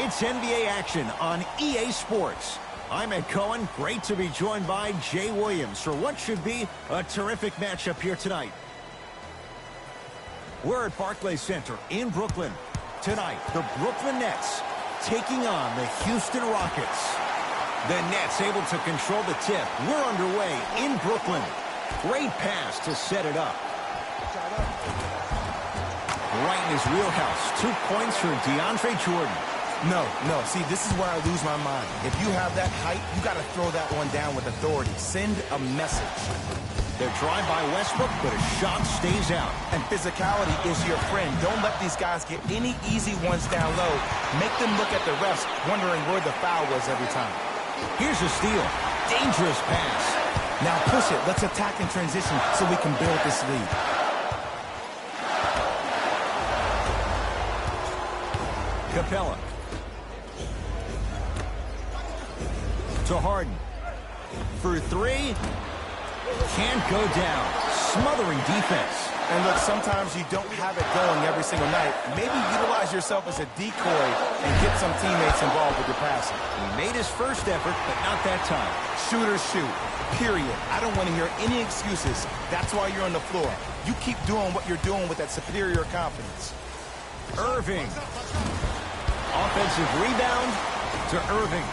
It's NBA action on EA Sports. I'm Ed Cohen. Great to be joined by Jay Williams for what should be a terrific matchup here tonight. We're at Barclays Center in Brooklyn. Tonight, the Brooklyn Nets taking on the Houston Rockets. The Nets able to control the tip. We're underway in Brooklyn. Great pass to set it up. Right in his wheelhouse. 2 points for DeAndre Jordan. No. See, this is where I lose my mind. If you have that height, you got to throw that one down with authority. Send a message. They're drive by Westbrook, but a shot stays out. And physicality is your friend. Don't let these guys get any easy ones down low. Make them look at the refs, wondering where the foul was every time. Here's a steal. Dangerous pass. Now push it. Let's attack in transition so we can build this lead. Capella. To Harden. For three. Can't go down. Smothering defense. And look, sometimes you don't have it going every single night. Maybe utilize yourself as a decoy and get some teammates involved with your passing. He made his first effort, but not that time. Shooters shoot. Period. I don't want to hear any excuses. That's why you're on the floor. You keep doing what you're doing with that superior confidence. Irving. Offensive rebound to Irving.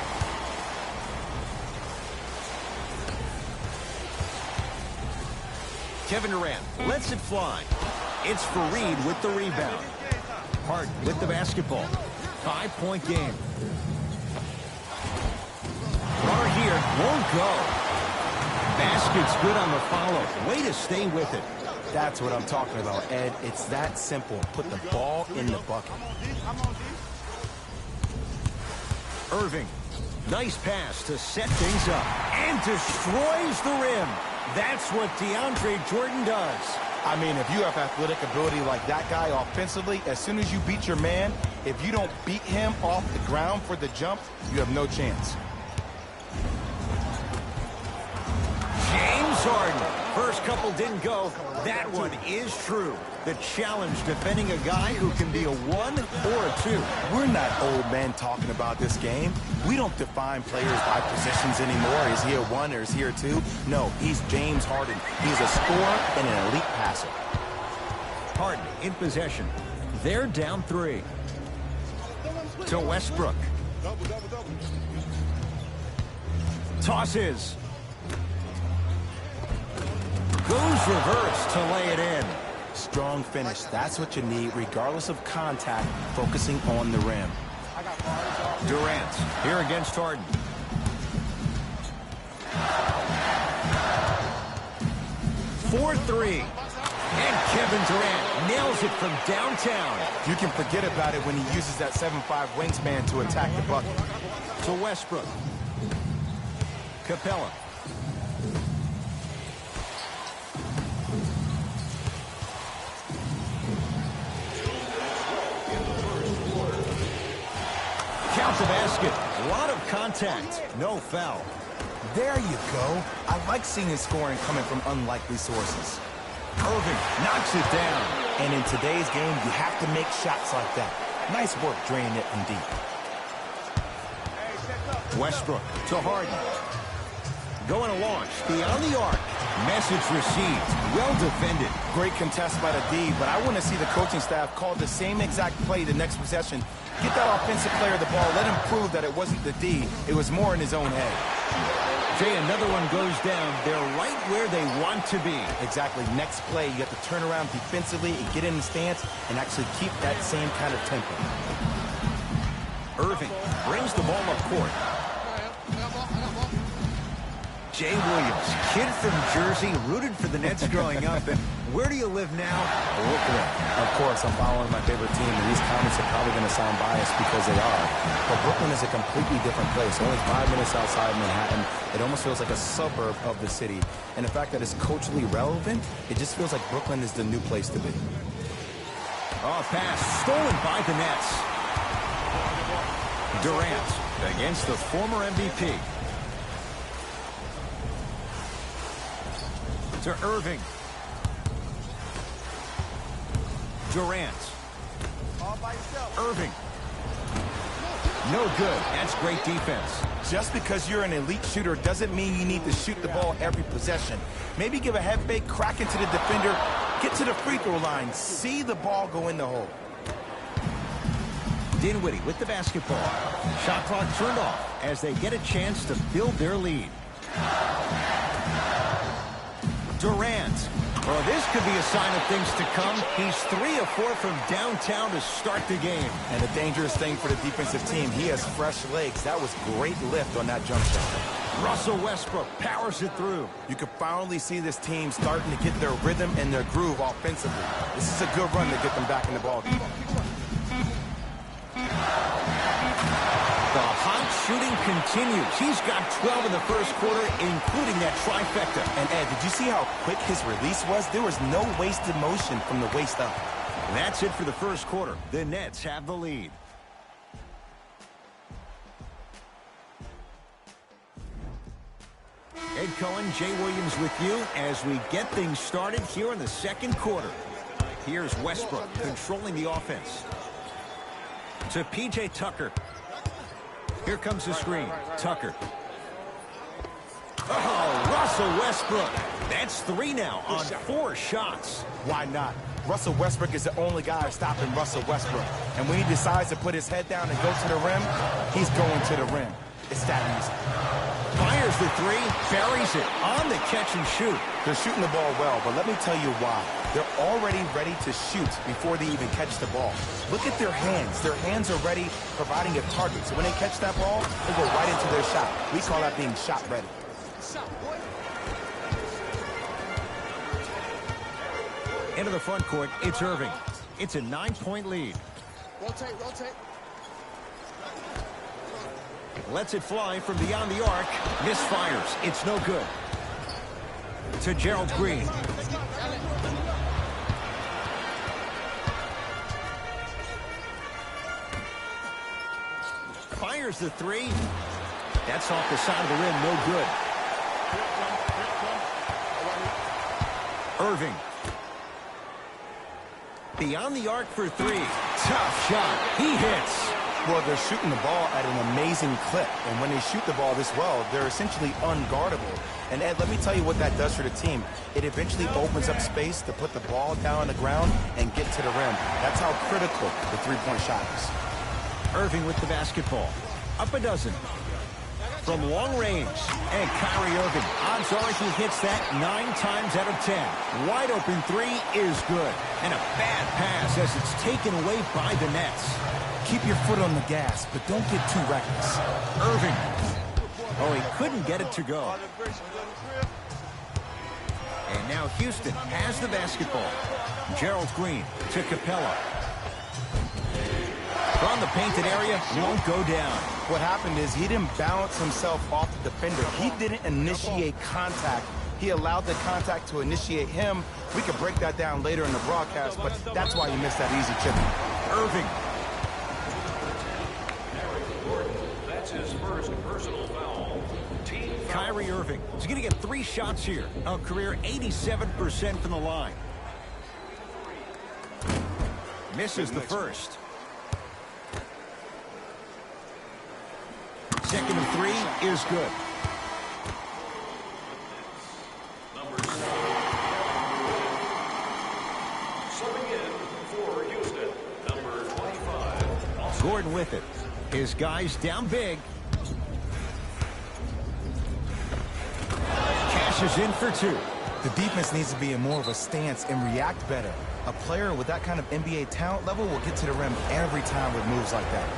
Kevin Durant lets it fly. It's Fareed with the rebound. Harden with the basketball. 5-point game. Runner here won't go. Basket's good on the follow. Way to stay with it. That's what I'm talking about, Ed. It's that simple. Put the ball in the bucket. Irving. Nice pass to set things up. And destroys the rim. That's what DeAndre Jordan does. I mean, if you have athletic ability like that guy offensively, as soon as you beat your man, if you don't beat him off the ground for the jump, you have no chance. James Harden. First couple didn't go. That one is true. The challenge defending a guy who can be a 1 or a 2. We're not old men talking about this game. We don't define players by positions anymore. Is he a 1 or is he a 2? No, he's James Harden. He's a scorer and an elite passer. Harden in possession. They're down 3. To Westbrook. Tosses. Goes reverse to lay it in. Strong finish. That's what you need, regardless of contact, focusing on the rim. Durant here against Harden. For 3. And Kevin Durant nails it from downtown. You can forget about it when he uses that 7'5" wingspan to attack the bucket. To Westbrook. Capella. Count the basket. A lot of contact. No foul. There you go. I like seeing his scoring coming from unlikely sources. Irving knocks it down. And in today's game, you have to make shots like that. Nice work draining it from deep. Westbrook to Harden. Going to launch beyond the arc. Message received. Well defended. Great contest by the D, but I want to see the coaching staff call the same exact play the next possession. Get that offensive player the ball. Let him prove that it wasn't the D. It was more in his own head. Jay, another one goes down. They're right where they want to be. Exactly. Next play, you have to turn around defensively and get in the stance and actually keep that same kind of tempo. Irving brings the ball up court. Jay Williams, kid from Jersey, rooted for the Nets growing up. And where do you live now? Brooklyn. Of course, I'm following my favorite team, and these comments are probably going to sound biased because they are. But Brooklyn is a completely different place. Only 5 minutes outside Manhattan. It almost feels like a suburb of the city. And the fact that it's culturally relevant, it just feels like Brooklyn is the new place to be. Oh, pass stolen by the Nets. Durant against the former MVP. To Irving. Durant. Irving. No good. That's great defense. Just because you're an elite shooter doesn't mean you need to shoot the ball every possession. Maybe give a head fake, crack into the defender, get to the free throw line, see the ball go in the hole. Dinwiddie with the basketball. Shot clock turned off as they get a chance to build their lead. Durant. Well, this could be a sign of things to come. He's 3 of 4 from downtown to start the game. And a dangerous thing for the defensive team, he has fresh legs. That was great lift on that jump shot. Russell Westbrook powers it through. You can finally see this team starting to get their rhythm and their groove offensively. This is a good run to get them back in the ball game. The hot shooting continues. He's got 12 in the first quarter, including that trifecta. And Ed, did you see how quick his release was? There was no wasted motion from the waist up. That's it for the first quarter. The Nets have the lead. Ed Cohen, Jay Williams with you as we get things started here in the second quarter. Here's Westbrook controlling the offense. To P.J. Tucker. Here comes the screen. Tucker. Oh, Russell Westbrook. That's 3 now on 4 shots. Why not? Russell Westbrook is the only guy stopping Russell Westbrook. And when he decides to put his head down and go to the rim, he's going to the rim. It's that easy. Fires the 3, buries it on the catch and shoot. They're shooting the ball well, but let me tell you why. They're already ready to shoot before they even catch the ball. Look at their hands. Their hands are ready, providing a target. So when they catch that ball, they go right into their shot. We call that being shot ready. Into the front court, it's Irving. It's a 9-point lead. Rotate, rotate. Lets it fly from beyond the arc. Misfires. It's no good. To Gerald Green. Fires the 3. That's off the side of the rim. No good. Irving. Beyond the arc for 3. Tough shot. He hits. Well, they're shooting the ball at an amazing clip. And when they shoot the ball this well, they're essentially unguardable. And, Ed, let me tell you what that does for the team. It eventually opens up space to put the ball down on the ground and get to the rim. That's how critical the three-point shot is. Irving with the basketball. Up a dozen. From long range. And Kyrie Irving. Odds are he hits that 9 times out of 10. Wide open 3 is good. And a bad pass as it's taken away by the Nets. Keep your foot on the gas, but don't get too reckless. Irving. Oh, he couldn't get it to go. And now Houston has the basketball. Gerald Green to Capella. From the painted area, won't go down. What happened is he didn't bounce himself off the defender. He didn't initiate contact. He allowed the contact to initiate him. We could break that down later in the broadcast, but that's why he missed that easy chip. Irving. That's his first personal foul. Kyrie Irving is going to get 3 shots here. A career 87% from the line. Misses the first. Second and 3 is good. Subbing in for Houston, number 25. Gordon with it. His guys down big. Cashes in for 2. The defense needs to be in more of a stance and react better. A player with that kind of NBA talent level will get to the rim every time with moves like that.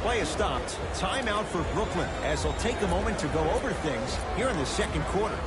Play is stopped. Timeout for Brooklyn as they'll take a moment to go over things here in the second quarter.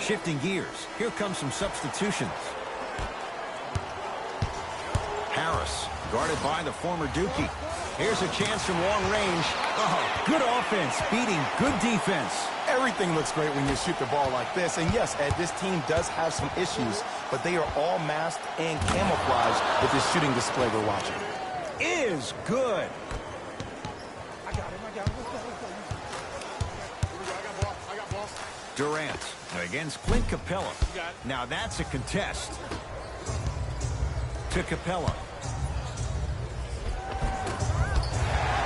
Shifting gears. Here comes some substitutions. Harris, guarded by the former Dookie. Here's a chance from long range. Oh, good offense, beating good defense. Everything looks great when you shoot the ball like this. And yes, Ed, this team does have some issues, but they are all masked and camouflaged with this shooting display we're watching. Is good. Durant against Clint Capella. Now that's a contest. To Capella.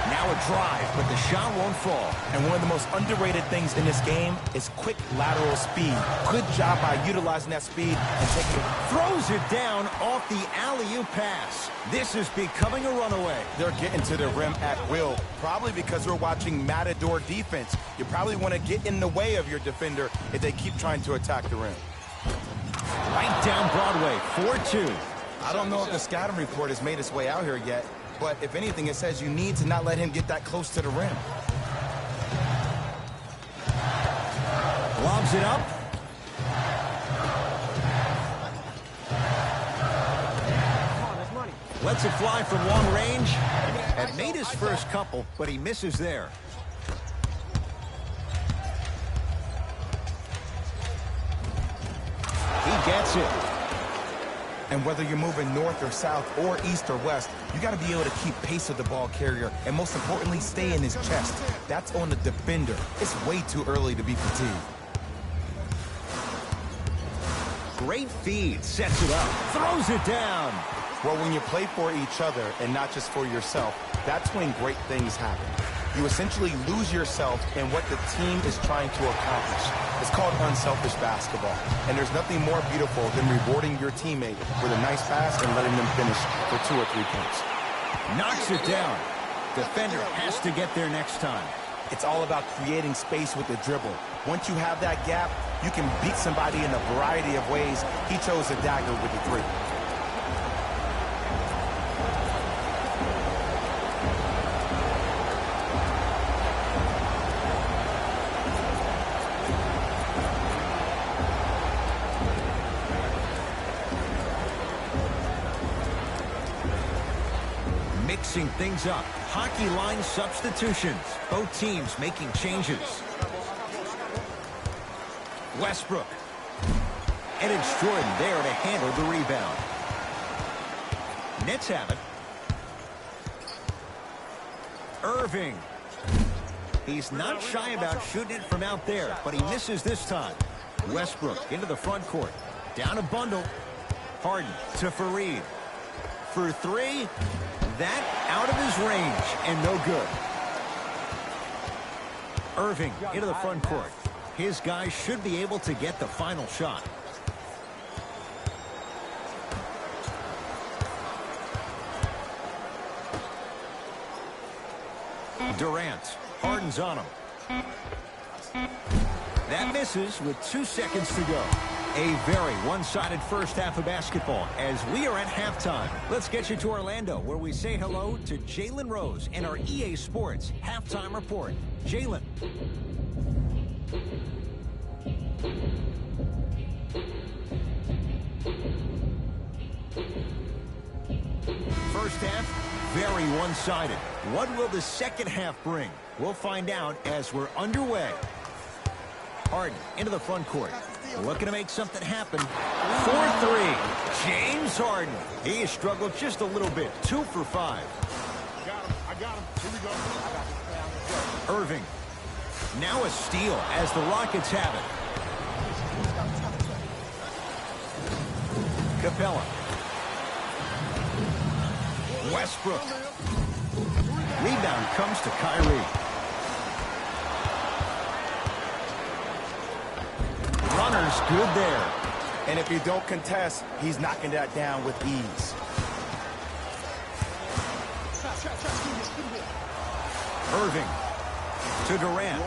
Now a drive, but the shot won't fall. And one of the most underrated things in this game is quick lateral speed. Good job by utilizing that speed and taking it. Throws it down off the alley-oop pass. This is becoming a runaway. They're getting to the rim at will, probably because we're watching Matador defense. You probably want to get in the way of your defender if they keep trying to attack the rim. Right down Broadway, 4-2. I don't know if the scouting report has made its way out here yet, but if anything, it says you need to not let him get that close to the rim. Lobs it up. Lets it fly from long range. Had made his first couple, but he misses there. He gets it. And whether you're moving north or south or east or west, you got to be able to keep pace with the ball carrier and, most importantly, stay in his chest. That's on the defender. It's way too early to be fatigued. Great feed. Sets it up. Throws it down. Well, when you play for each other and not just for yourself, that's when great things happen. You essentially lose yourself in what the team is trying to accomplish. It's called unselfish basketball. And there's nothing more beautiful than rewarding your teammate with a nice pass and letting them finish for 2 or 3 points. Knocks it down. Defender has to get there next time. It's all about creating space with the dribble. Once you have that gap, you can beat somebody in a variety of ways. He chose a dagger with the 3. Mixing things up. Hockey line substitutions. Both teams making changes. Westbrook. And it's Jordan there to handle the rebound. Nets have it. Irving. He's not shy about shooting it from out there, but he misses this time. Westbrook into the front court. Down a bundle. Harden to Fareed. For 3. That out of his range and no good. Irving into the front court. His guys should be able to get the final shot. Durant. Harden's on him. That misses with 2 seconds to go. A very one-sided first half of basketball as we are at halftime. Let's get you to Orlando, where we say hello to Jalen Rose and our EA Sports halftime report. Jalen. First half, very one-sided. What will the second half bring? We'll find out as we're underway. Harden into the front court. Looking to make something happen. 4-3. James Harden. He has struggled just a little bit. 2 for 5. I got him. Here we go. Irving. Now a steal as the Rockets have it. Capella. Westbrook. Rebound comes to Kyrie. Runner's good there. And if you don't contest, he's knocking that down with ease. Irving to Durant.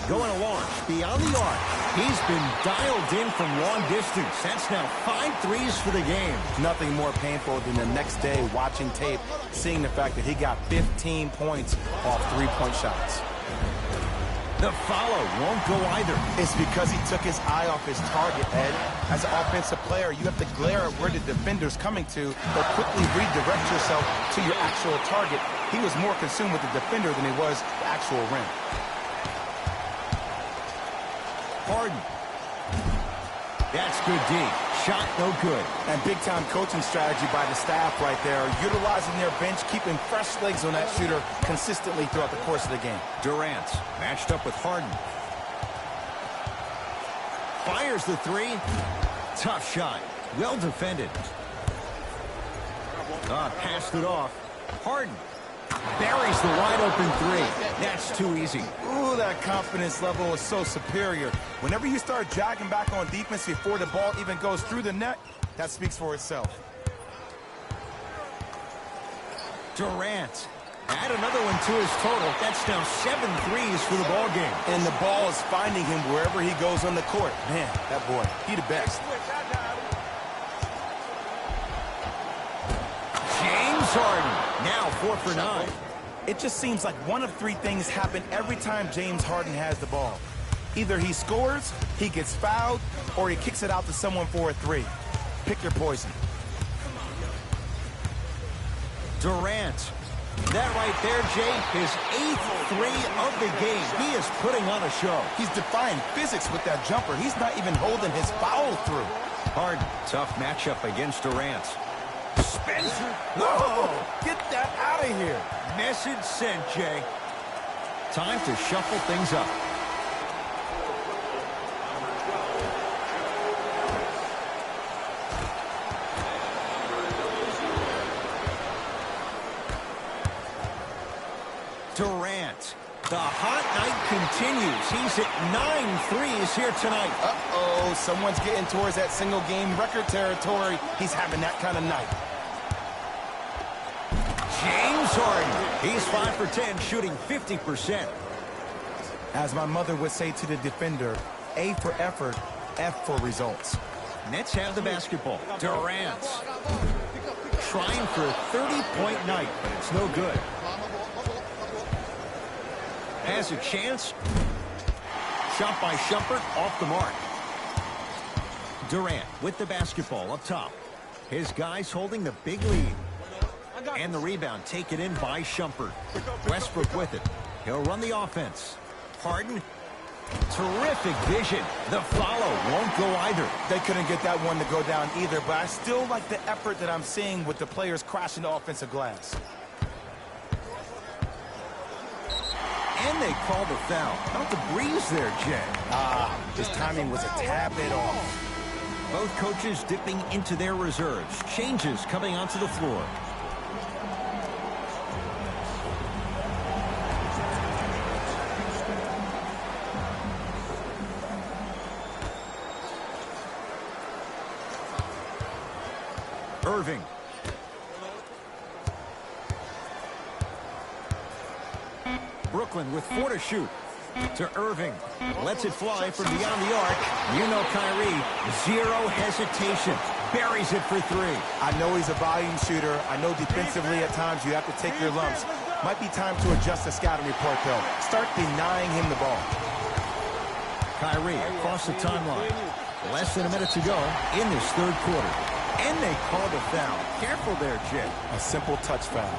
Going to launch beyond the arc. He's been dialed in from long distance. That's now 5 threes for the game. Nothing more painful than the next day watching tape, seeing the fact that he got 15 points off 3-point shots. The follow won't go either. It's because he took his eye off his target, Ed. As an offensive player, you have to glare at where the defender's coming to, or quickly redirect yourself to your actual target. He was more consumed with the defender than he was the actual rim. Harden. That's good D. Shot no good. And big-time coaching strategy by the staff right there, utilizing their bench, keeping fresh legs on that shooter consistently throughout the course of the game. Durant matched up with Harden. Fires the three. Tough shot. Well defended. Passed it off. Harden buries the wide open three. That's too easy. Ooh, that confidence level is so superior. Whenever you start jogging back on defense before the ball even goes through the net, that speaks for itself. Durant. Add another one to his total. That's now 7 threes for the ball game. And the ball is finding him wherever he goes on the court. Man, that boy, he the best. James Harden, now 4 for 9. It just seems like one of three things happen every time James Harden has the ball. Either he scores, he gets fouled, or he kicks it out to someone for a three. Pick your poison. Durant. That right there, Jay, his 8th three of the game. He is putting on a show. He's defying physics with that jumper. He's not even holding his foul through. Harden, tough matchup against Durant. Spencer. Whoa! Get that out of here. Message sent, Jay. Time to shuffle things up. Durant. The hot night continues. He's at 9 threes here tonight. Uh-oh, someone's getting towards that single-game record territory. He's having that kind of night. James Harden. He's 5 for 10, shooting 50%. As my mother would say to the defender, A for effort, F for results. Nets have the basketball. Durant. Trying for a 30-point night, but it's no good. Has a chance. Shot by Shumpert, off the mark. Durant with the basketball up top. His guys holding the big lead. And the rebound taken in by Shumpert. Westbrook with it. He'll run the offense. Harden. Terrific vision. The follow won't go either. They couldn't get that one to go down either, but I still like the effort that I'm seeing with the players crashing the offensive glass. And they call the foul. Not the breeze there, Jay. His timing was a tad bit off. Both coaches dipping into their reserves. Changes coming onto the floor. Irving. Brooklyn with 4 to shoot. To Irving. Lets it fly from beyond the arc. You know Kyrie. Zero hesitation. Buries it for 3. I know he's a volume shooter. I know defensively at times you have to take your lumps. Might be time to adjust the scouting report, though. Start denying him the ball. Kyrie across the timeline. Less than a minute to go in this third quarter. And they call the foul. Careful there, Jay. A simple touch foul.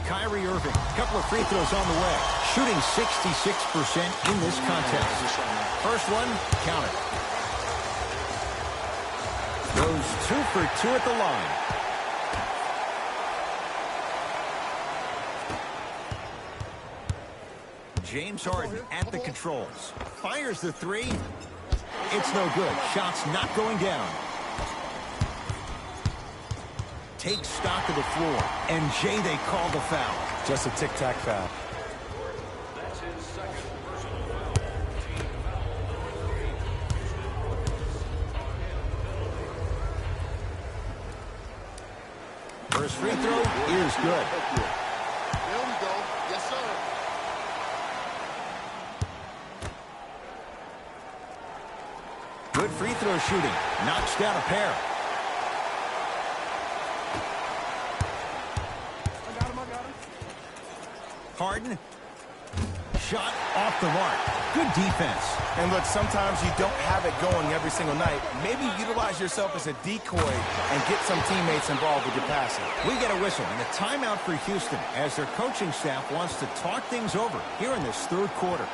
Kyrie Irving, a couple of free throws on the way. Shooting 66% in this contest. First one, count it. Goes 2 for 2 at the line. James Harden at the controls. Fires the 3. It's no good. Shot's not going down. Takes stock of the floor. And Jay, they call the foul. Just a tic-tac foul. That's his second personal foul. Team foul. First free throw is good. There we go. Yes, sir. Good free throw shooting. Knocks down a pair. Harden. shot off the mark. Good defense. And look, sometimes you don't have it going every single night. Maybe utilize yourself as a decoy and get some teammates involved with your passing. We get a whistle and a timeout for Houston as their coaching staff wants to talk things over here in this third quarter.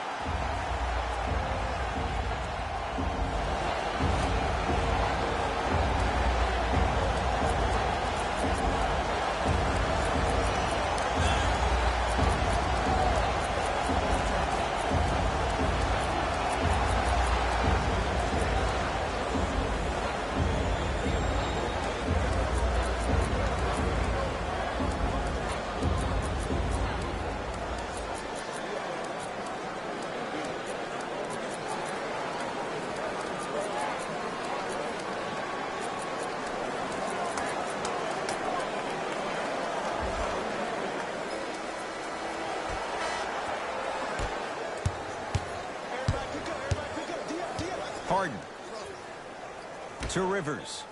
Harden to Rivers.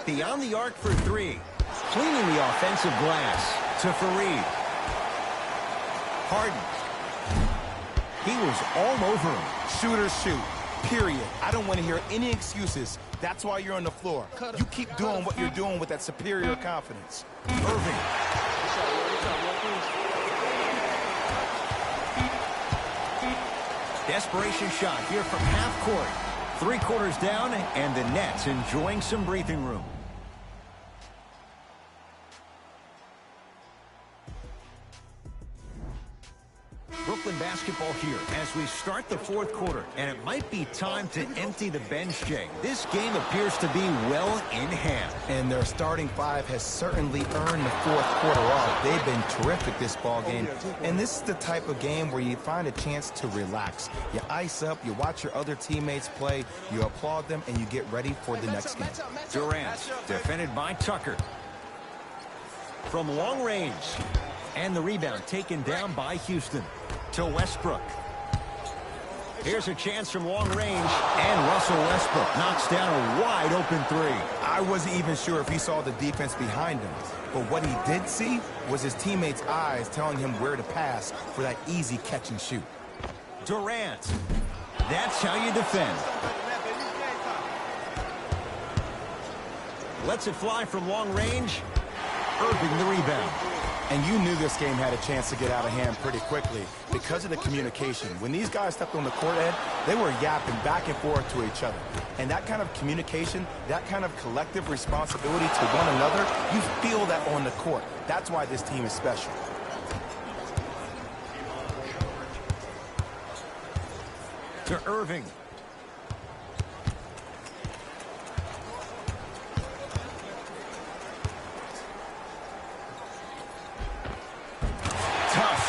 Beyond the arc for three. Cleaning the offensive glass to Fareed. Harden. He was all over him. Shooters shoot, period. I don't want to hear any excuses. That's why you're on the floor. You keep doing what you're doing with that superior confidence. Irving. Desperation shot here from half court. 3 quarters down, and the Nets enjoying some breathing room. Brooklyn basketball here as we start the fourth quarter, and it might be time to empty the bench, Jay. This game appears to be well in hand. And their starting five has certainly earned the fourth quarter off. They've been terrific this ball game. And this is the type of game where you find a chance to relax. You ice up, you watch your other teammates play, you applaud them, and you get ready for the next game. Durant, defended by Tucker. From long range. And the rebound taken down by Houston. To Westbrook. Here's a chance from long range, and Russell Westbrook knocks down a wide open three. I wasn't even sure if he saw the defense behind him, but what he did see was his teammates' eyes telling him where to pass for that easy catch and shoot. Durant. That's how you defend. Lets it fly from long range. Irving the rebound. And you knew this game had a chance to get out of hand pretty quickly because of the communication. When these guys stepped on the court, Ed, they were yapping back and forth to each other. And that kind of communication, that kind of collective responsibility to one another, you feel that on the court. That's why this team is special. To Irving.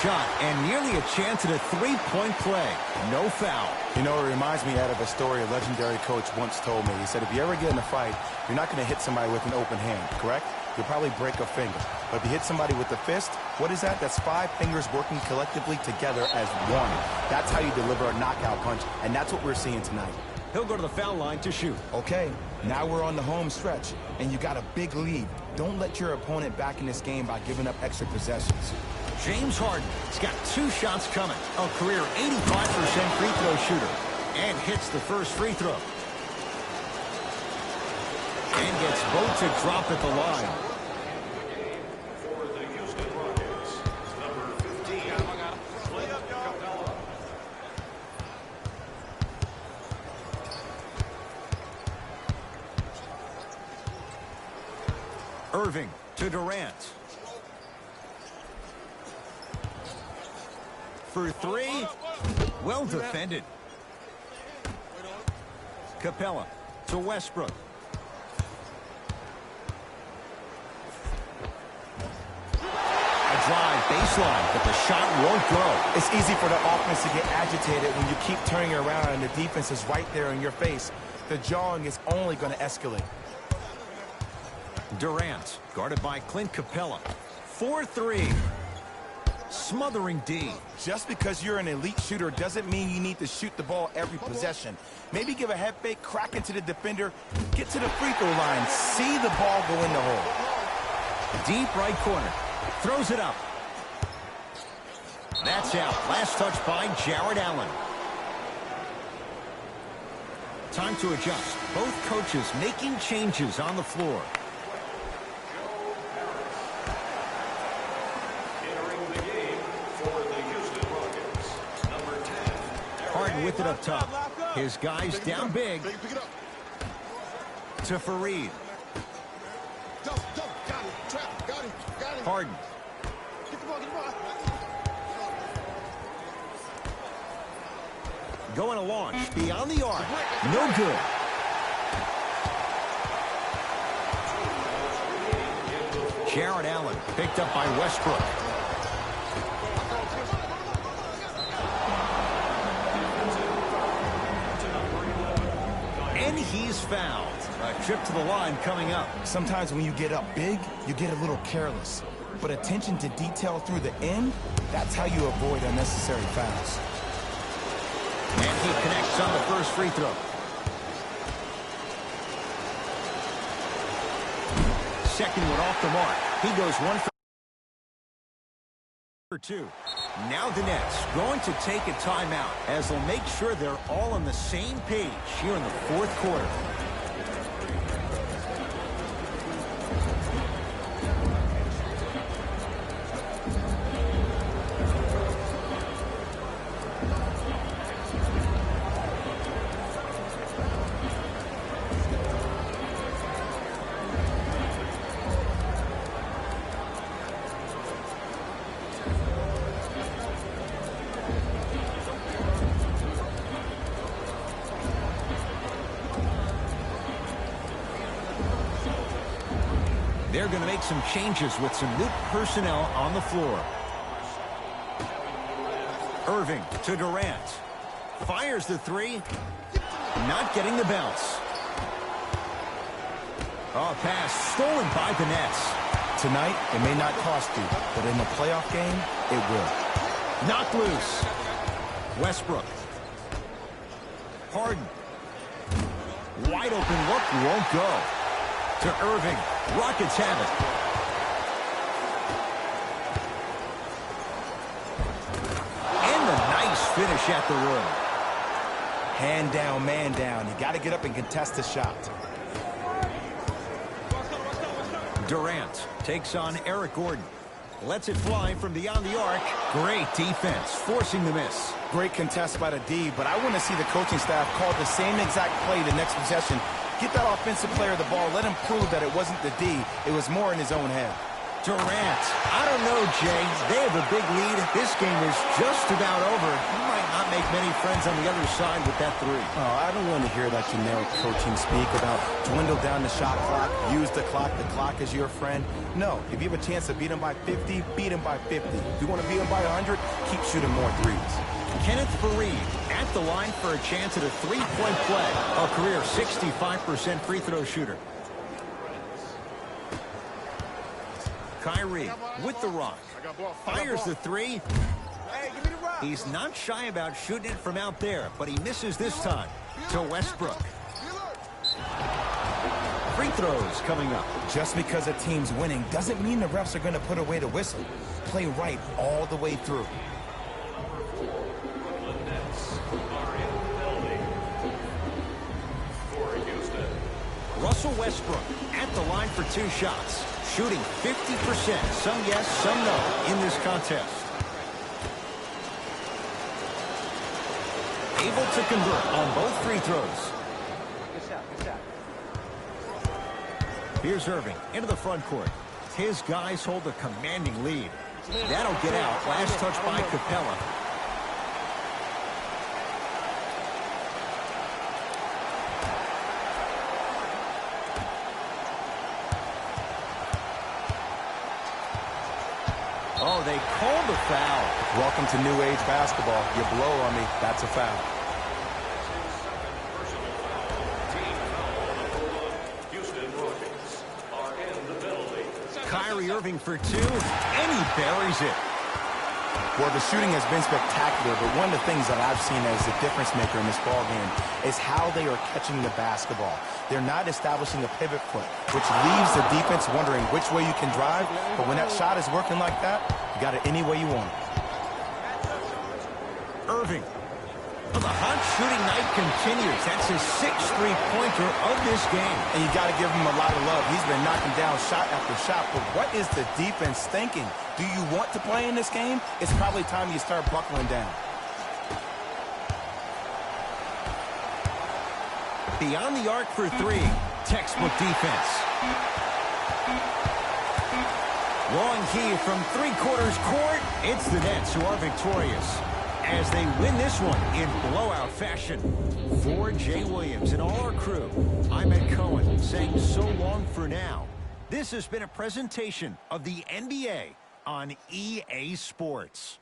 Shot and nearly a chance at a three-point play. No foul. You know, it reminds me out of a story a legendary coach once told me. He said, if you ever get in a fight, you're not going to hit somebody with an open hand, correct? You'll probably break a finger. But if you hit somebody with a fist, what is that? That's 5 fingers working collectively together as one. That's how you deliver a knockout punch, and that's what we're seeing tonight. He'll go to the foul line to shoot. Okay, now we're on the home stretch, and you got a big lead. Don't let your opponent back in this game by giving up extra possessions. James Harden has got 2 shots coming. A career 85% free throw shooter. And hits the first free throw. And gets both to drop at the line. For the Houston Rockets, number 15, Clint Capella. Irving to Durant. For 3. Well defended. Capella to Westbrook. A drive baseline, but the shot won't go. It's easy for the offense to get agitated when you keep turning around and the defense is right there in your face. The jawing is only going to escalate. Durant, guarded by Clint Capella. 4-3. Smothering D. Just because you're an elite shooter doesn't mean you need to shoot the ball every possession. Maybe give a head fake, crack into the defender, get to the free throw line, see the ball go in the hole. Deep right corner. Throws it up. That's out. Last touch by Jared Allen. Time to adjust. Both coaches making changes on the floor. Entering the game for the Houston Rockets, number 10. Harden with it up top. His guys down big. Pick it up. To Fareed. Go. Got him. Trap. Got him. Harden. Get the ball. Going to launch. Beyond the arc. No good. Jared Allen picked up by Westbrook. And he's fouled. A trip to the line coming up. Sometimes when you get up big, you get a little careless. But attention to detail through the end, that's how you avoid unnecessary fouls. And he connects on the first free throw. Second one off the mark. He goes 1 for 2. Now the Nets going to take a timeout as they'll make sure they're all on the same page here in the fourth quarter. They're going to make some changes with some new personnel on the floor. Irving to Durant. Fires the three. Not getting the bounce. Oh, pass stolen by the Nets. Tonight, it may not cost you, but in the playoff game, it will. Knocked loose. Westbrook. Harden. Wide open look, won't go. To Irving. Rockets have it. And a nice finish at the rim. Hand down, man down. You got to get up and contest the shot. Durant takes on Eric Gordon. Lets it fly from beyond the arc. Great defense, forcing the miss. Great contest by the D, but I want to see the coaching staff call the same exact play the next possession. Get that offensive player the ball. Let him prove that it wasn't the D. It was more in his own head. Durant. I don't know, Jay. They have a big lead. This game is just about over. You might not make many friends on the other side with that three. Oh, I don't want to hear that generic coaching speak about dwindle down the shot clock, use the clock is your friend. No, if you have a chance to beat them by 50, beat them by 50. If you want to beat them by 100, keep shooting more threes. Kenneth Fareed at the line for a chance at a three-point play. A career 65% free throw shooter. Kyrie with the rock. Fires the three. He's not shy about shooting it from out there, but he misses this time. To Westbrook. Free throws coming up. Just because a team's winning doesn't mean the refs are going to put away the whistle. Play right all the way through. Russell Westbrook at the line for 2 shots. Shooting 50%. Some yes, some no in this contest. Able to convert on both free throws. Good shot. Here's Irving into the front court. His guys hold a commanding lead. That'll get out. Last touch by Capella. Oh, they called the foul. Welcome to new age basketball. You blow on me, that's a foul. Kyrie Irving for 2, and he buries it. Well, the shooting has been spectacular, but one of the things that I've seen as the difference maker in this ball game is how they are catching the basketball. They're not establishing a pivot foot, which leaves the defense wondering which way you can drive, but when that shot is working like that, you got it any way you want it. Irving. Well, the hot shooting night continues. That's his 6th three-pointer of this game. And you got to give him a lot of love. He's been knocking down shot after shot, but what is the defense thinking? Do you want to play in this game? It's probably time you start buckling down. Beyond the arc for 3. Textbook defense. Long key from three-quarters court. It's the Nets who are victorious as they win this one in blowout fashion. For Jay Williams and all our crew, I'm Ed Cohen saying so long for now. This has been a presentation of the NBA on EA Sports.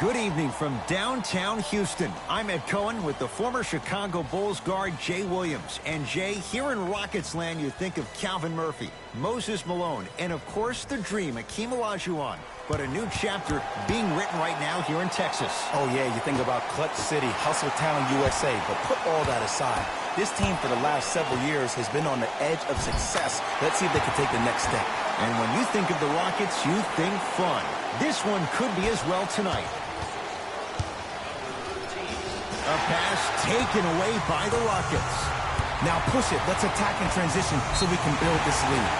Good evening from downtown Houston. I'm Ed Cohen with the former Chicago Bulls guard Jay Williams. And Jay, here in Rockets land, you think of Calvin Murphy, Moses Malone, and of course the dream, Hakeem Olajuwon. But a new chapter being written right now here in Texas. Oh yeah, you think about Clutch City, Hustle Town, USA. But put all that aside, this team for the last several years has been on the edge of success. Let's see if they can take the next step. And when you think of the Rockets, you think fun. This one could be as well tonight. A pass taken away by the Rockets. Now push it. Let's attack in transition so we can build this lead.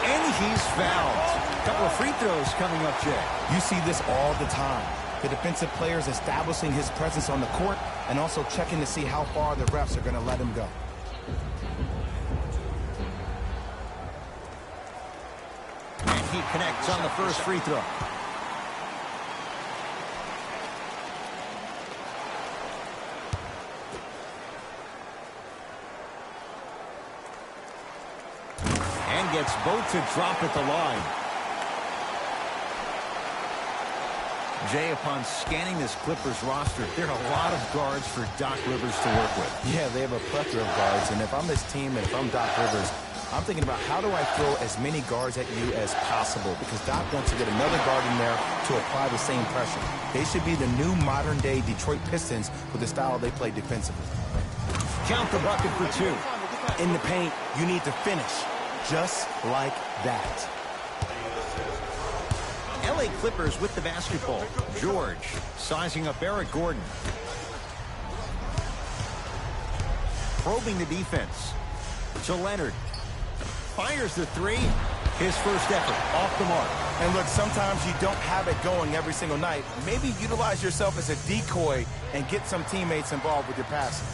And he's fouled. A couple of free throws coming up, Jay. You see this all the time. The defensive players establishing his presence on the court and also checking to see how far the refs are going to let him go. And he connects on the first free throw. And gets both to drop at the line. Jay, upon scanning this Clippers roster, there are a lot of guards for Doc Rivers to work with. Yeah, they have a plethora of guards, and if I'm this team and if I'm Doc Rivers, I'm thinking about how do I throw as many guards at you as possible, because Doc wants to get another guard in there to apply the same pressure. They should be the new modern-day Detroit Pistons with the style they play defensively. Count the bucket for two. In the paint, you need to finish just like that. LA Clippers with the basketball. George sizing up Eric Gordon. Probing the defense. To Leonard. Fires the three. His first effort off the mark. And look, sometimes you don't have it going every single night. Maybe utilize yourself as a decoy and get some teammates involved with your passing.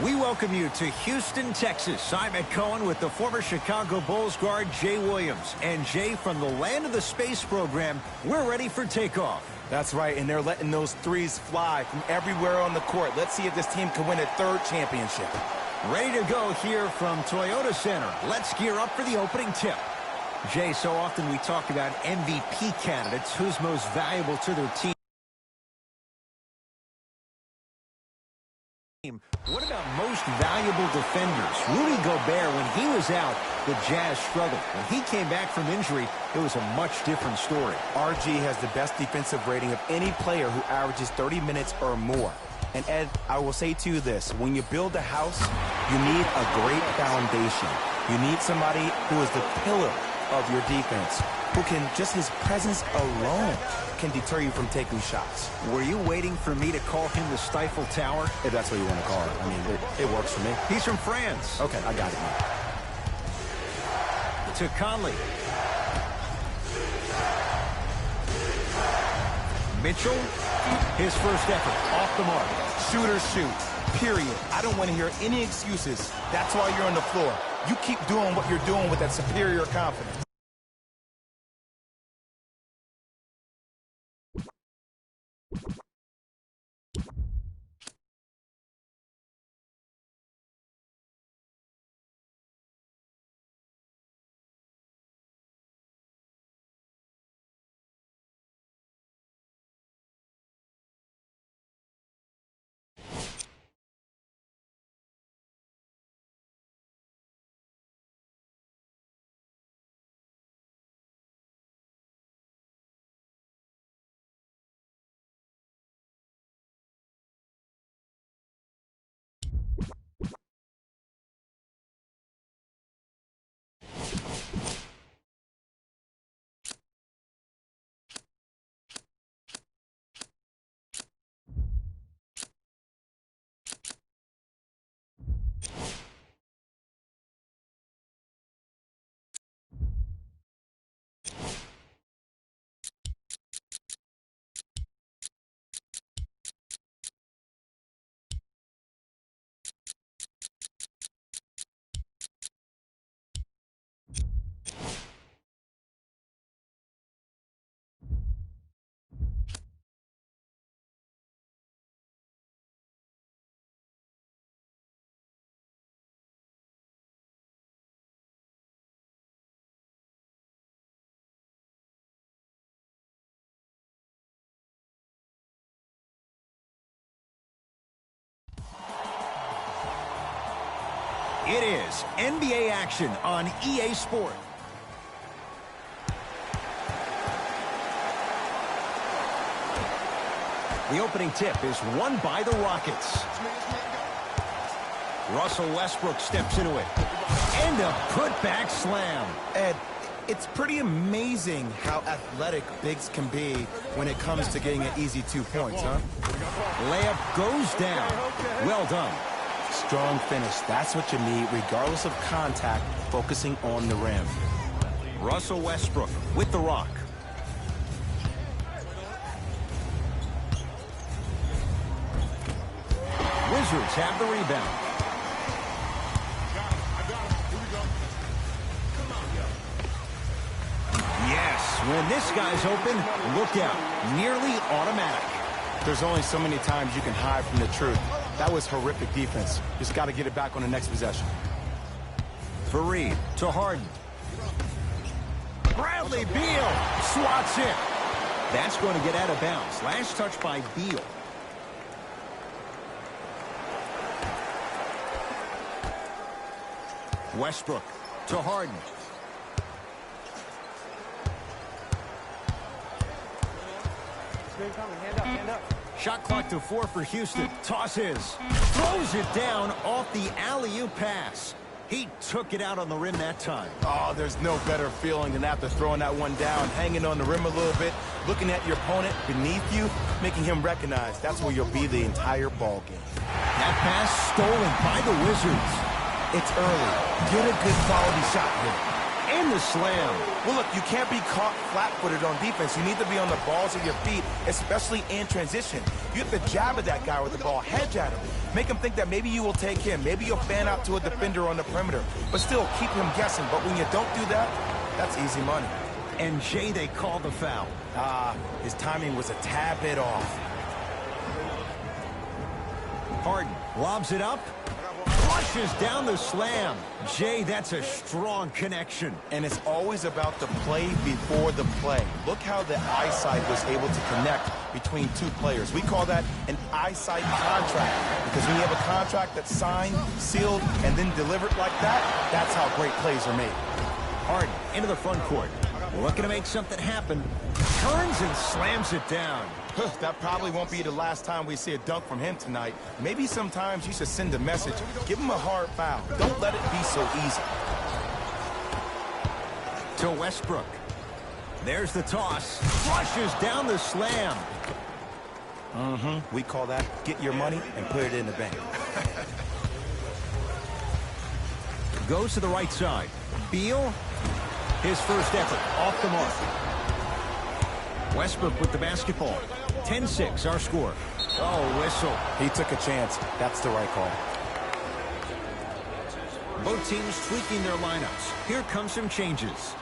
We welcome you to Houston, Texas. I'm Ed Cohen with the former Chicago Bulls guard Jay Williams. And Jay, from the land of the space program, we're ready for takeoff. That's right, and they're letting those threes fly from everywhere on the court. Let's see if this team can win a third championship. Ready to go here from Toyota Center. Let's gear up for the opening tip. Jay, so often we talk about MVP candidates, who's most valuable to their team. What about most valuable defenders? Rudy Gobert, when he was out, the Jazz struggled. When he came back from injury, it was a much different story. RG has the best defensive rating of any player who averages 30 minutes or more. And Ed, I will say to you this, when you build a house, you need a great foundation. You need somebody who is the pillar of your defense, who can, just his presence alone, can deter you from taking shots. Were you waiting for me to call him the Stifle Tower? If that's what you want to call it. I mean, it works for me. He's from France. Okay, I got it now. To Conley. Mitchell, his first effort, off the mark. Shooters shoot, period. I don't want to hear any excuses. That's why you're on the floor. You keep doing what you're doing with that superior confidence. It is NBA action on EA Sport. The opening tip is won by the Rockets. Russell Westbrook steps into it. And a putback slam. Ed, it's pretty amazing how athletic bigs can be when it comes to getting an easy 2 points, huh? Layup goes down. Well done. Strong finish. That's what you need, regardless of contact, focusing on the rim. Russell Westbrook with the rock. Wizards have the rebound. Yes, when this guy's open, look out. Nearly automatic. There's only so many times you can hide from the truth. That was horrific defense. Just got to get it back on the next possession. Fareed to Harden. Bradley Beal swats it. That's going to get out of bounds. Last touch by Beal. Westbrook to Harden. Hand up, hand up. Shot clock to 4 for Houston. Tosses. Throws it down off the alley-oop pass. He took it out on the rim that time. Oh, there's no better feeling than after throwing that one down, hanging on the rim a little bit, looking at your opponent beneath you, making him recognize that's where you'll be the entire ball game. That pass stolen by the Wizards. It's early. Get a good quality shot here. And the slam. Well, look, you can't be caught flat-footed on defense. You need to be on the balls of your feet, especially in transition. You have to jab at that guy with the ball, hedge at him. Make him think that maybe you will take him. Maybe you'll fan out to a defender on the perimeter. But still, keep him guessing. But when you don't do that, that's easy money. And Jay, they call the foul. His timing was a tad bit off. Harden lobs it up. Flushes down the slam. Jay, that's a strong connection. And it's always about the play before the play. Look how the eyesight was able to connect between two players. We call that an eyesight contract, because when you have a contract that's signed, sealed, and then delivered like that, that's how great plays are made. Harden into the front court. Looking to make something happen. Turns and slams it down. That probably won't be the last time we see a dunk from him tonight. Maybe sometimes you should send a message. Give him a hard foul. Don't let it be so easy. To Westbrook. There's the toss. Flushes down the slam. We call that get your money and put it in the bank. Goes to the right side. Beal. His first effort off the mark. Westbrook with the basketball. 10-6 our score. Oh, whistle. He took a chance. That's the right call. Both teams tweaking their lineups. Here come some changes.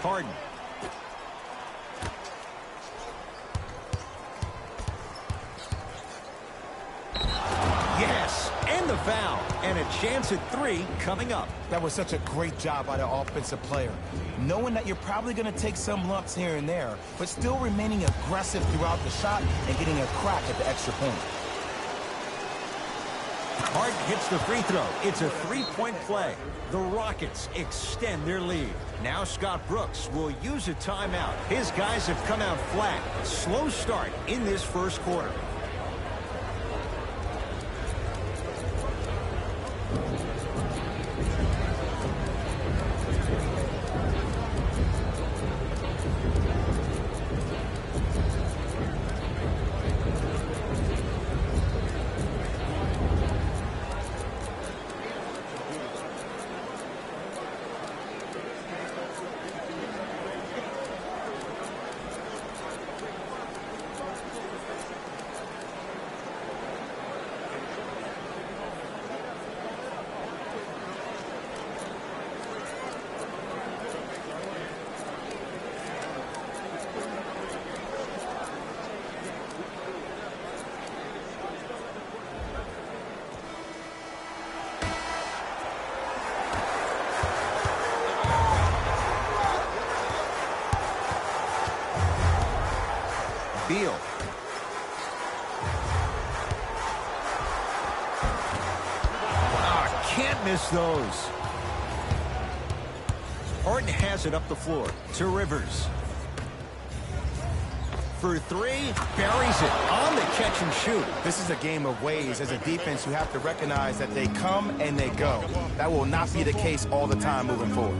Harden. Yes, and the foul. And a chance at 3 coming up. That was such a great job by the offensive player. Knowing that you're probably going to take some lumps here and there, but still remaining aggressive throughout the shot and getting a crack at the extra point. Harden hits the free throw. It's a 3-point play. The Rockets extend their lead. Now Scott Brooks will use a timeout. His guys have come out flat. Slow start in this first quarter. Beal. Can't miss those. Harden has it up the floor to Rivers. For 3, buries it on the catch and shoot. This is a game of ways. As a defense, you have to recognize that they come and they go. That will not be the case all the time moving forward.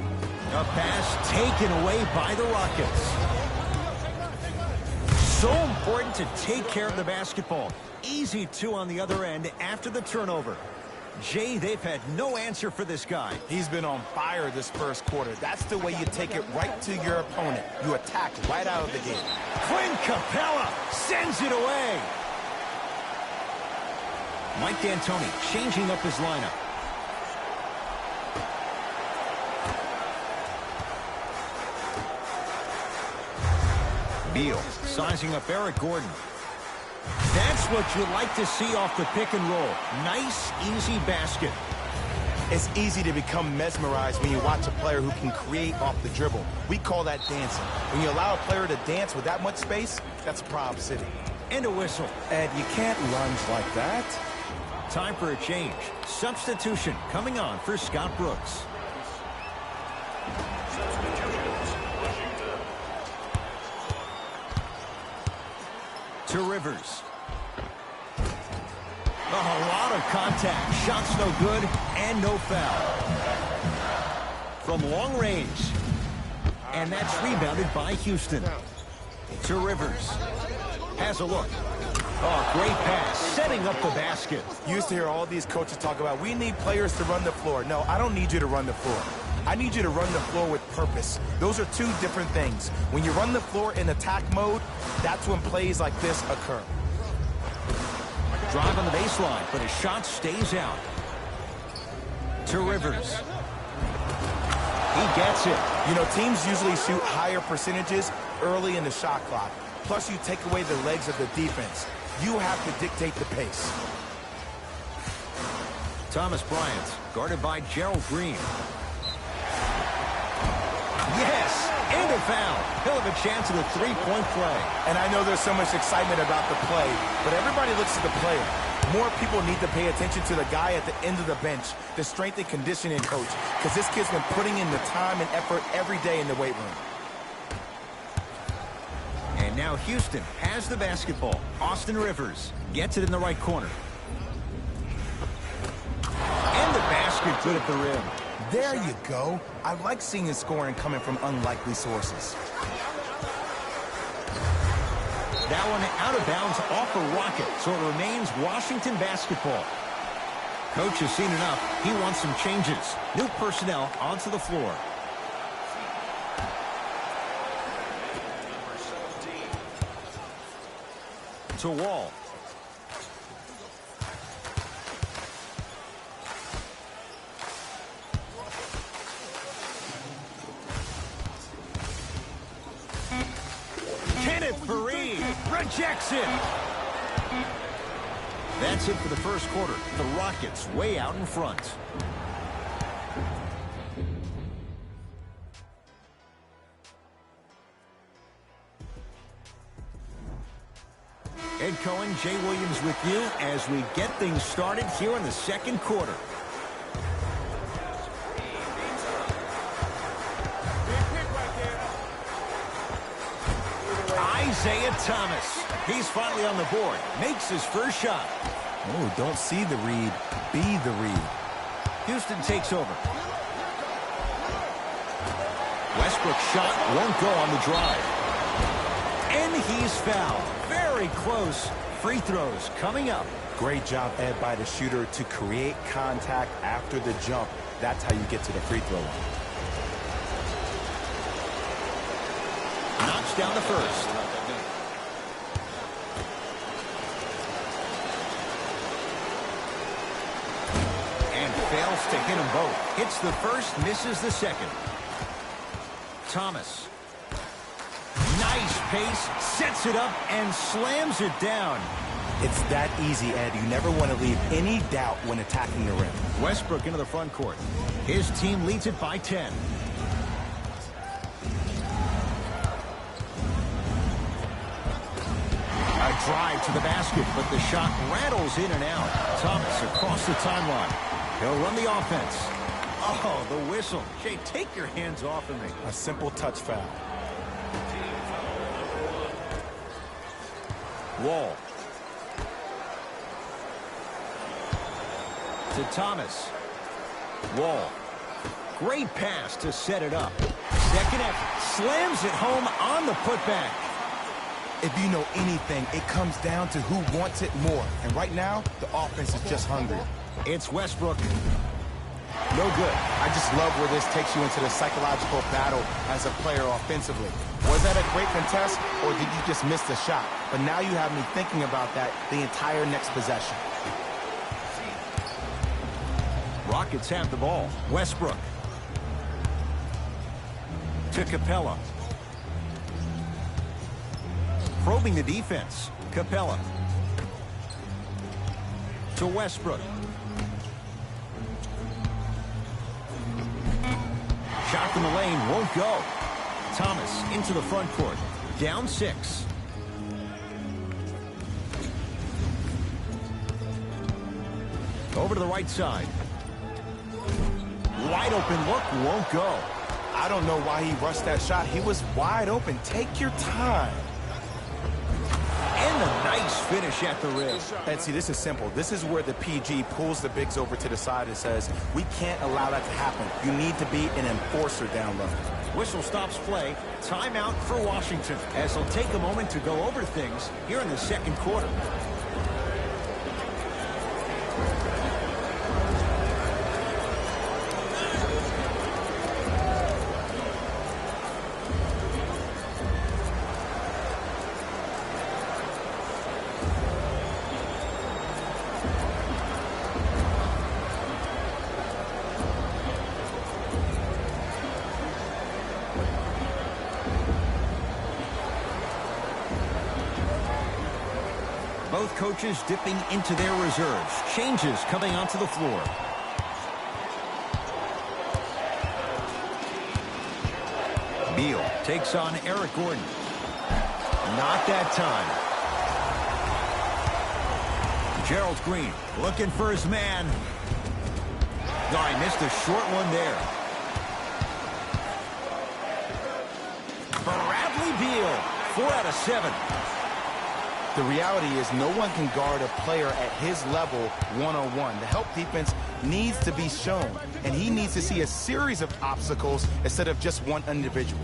A pass taken away by the Rockets. So important to take care of the basketball. Easy 2 on the other end after the turnover. Jay, they've had no answer for this guy. He's been on fire this first quarter. That's the way you take it right to your opponent. You attack right out of the gate. Clint Capella sends it away. Mike D'Antoni changing up his lineup. Beal sizing up Eric Gordon. That's what you like to see off the pick and roll. Nice, easy basket. It's easy to become mesmerized when you watch a player who can create off the dribble. We call that dancing. When you allow a player to dance with that much space, that's a problem city. And a whistle. Ed, you can't lunge like that. Time for a change. Substitution coming on for Scott Brooks. To Rivers. A lot of contact. Shots no good and no foul. From long range. And that's rebounded by Houston. To Rivers. Has a look. Oh, great pass. Setting up the basket. You used to hear all these coaches talk about, we need players to run the floor. No, I don't need you to run the floor. I need you to run the floor with purpose. Those are 2 different things. When you run the floor in attack mode, that's when plays like this occur. Drive on the baseline, but his shot stays out. To Rivers. He gets it. You know, teams usually shoot higher percentages early in the shot clock. Plus, you take away the legs of the defense. You have to dictate the pace. Thomas Bryant, guarded by Gerald Green. Yes, and a foul. He'll have a chance at a three-point play. And I know there's so much excitement about the play, but everybody looks at the player. More people need to pay attention to the guy at the end of the bench, the strength and conditioning coach, because this kid's been putting in the time and effort every day in the weight room. And now Houston has the basketball. Austin Rivers gets it in the right corner. And the basket good at the rim. There you go. I like seeing his scoring coming from unlikely sources. That one out of bounds off a rocket, so it remains Washington basketball. Coach has seen enough. He wants some changes. New personnel onto the floor. To Wall. Kenneth Faried rejects it. That's it for the first quarter. The Rockets way out in front. Ed Cohen, Jay Williams with you as we get things started here in the second quarter. Isaiah Thomas. He's finally on the board. Makes his first shot. Oh, don't see the read. Be the read. Houston takes over. Westbrook's shot won't go on the drive. And he's fouled. Very close. Free throws coming up. Great job, Ed, by the shooter to create contact after the jump. That's how you get to the free throw line. Knocks down the first. And fails to hit them both. Hits the first, misses the second. Thomas. Nice pace, sets it up, and slams it down. It's that easy, Ed. You never want to leave any doubt when attacking the rim. Westbrook into the front court. His team leads it by 10. A drive to the basket, but the shot rattles in and out. Thomas across the timeline. He'll run the offense. Oh, the whistle. Jay, take your hands off of me. A simple touch foul. Wall. To Thomas. Wall. Great pass to set it up. Second effort. Slams it home on the putback. If you know anything, it comes down to who wants it more. And right now, the offense is just hungry. It's Westbrook. No good. I just love where this takes you into the psychological battle as a player offensively. Was that a great contest, or did you just miss the shot? But now you have me thinking about that the entire next possession. Rockets have the ball. Westbrook. To Capella. Probing the defense. Capella. To Westbrook. Shot from the lane won't go. Thomas into the front court. Down 6. Over to the right side. Wide open look won't go. I don't know why he rushed that shot. He was wide open. Take your time. And a nice finish at the rim. And see, this is simple. This is where the PG pulls the bigs over to the side and says, we can't allow that to happen. You need to be an enforcer down low. Whistle stops play. Timeout for Washington as they'll take a moment to go over things here in the second quarter. Both coaches dipping into their reserves. Changes coming onto the floor. Takes on Eric Gordon. Not that time. Gerald Green looking for his man. No, he missed a short one there. Bradley Beal, 4 out of 7. The reality is no one can guard a player at his level one-on-one. The help defense needs to be shown, and he needs to see a series of obstacles instead of just one individual.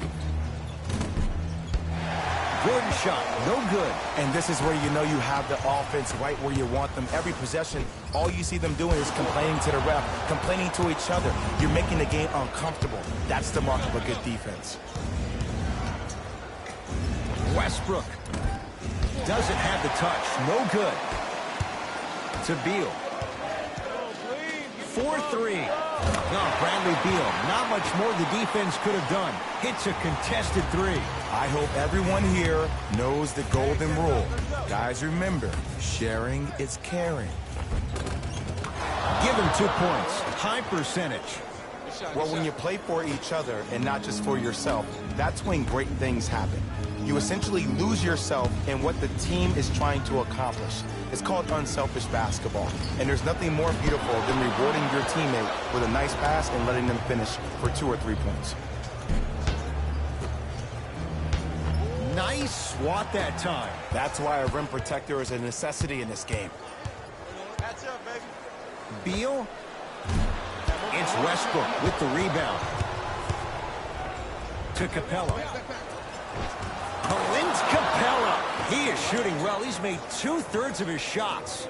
Gordon shot, no good. And this is where you know you have the offense right where you want them. Every possession, all you see them doing is complaining to the ref, complaining to each other. You're making the game uncomfortable. That's the mark of a good defense. Westbrook doesn't have the touch, no good. To Beal. 4-3. No, Bradley Beal, not much more the defense could have done. Hits a contested 3. I hope everyone here knows the golden rule. Guys, remember, sharing is caring. Give him 2 points. High percentage. Well, when you play for each other and not just for yourself, that's when great things happen. You essentially lose yourself in what the team is trying to accomplish. It's called unselfish basketball. And there's nothing more beautiful than rewarding your teammate with a nice pass and letting them finish for 2 or 3 points. Nice swat that time. That's why a rim protector is a necessity in this game. That's up, baby. Beal. It's Westbrook with the rebound. To Capella. Clint Capella. He is shooting well. He's made 2/3 of his shots.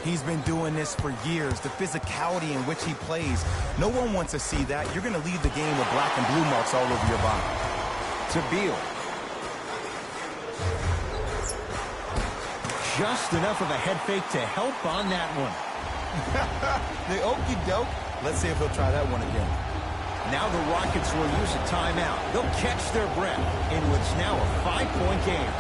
He's been doing this for years. The physicality in which he plays. No one wants to see that. You're going to leave the game with black and blue marks all over your body. To Beal. Just enough of a head fake to help on that one. The okie doke. Let's see if he'll try that one again. Now the Rockets will use a timeout. They'll catch their breath in what's now a 5-point game.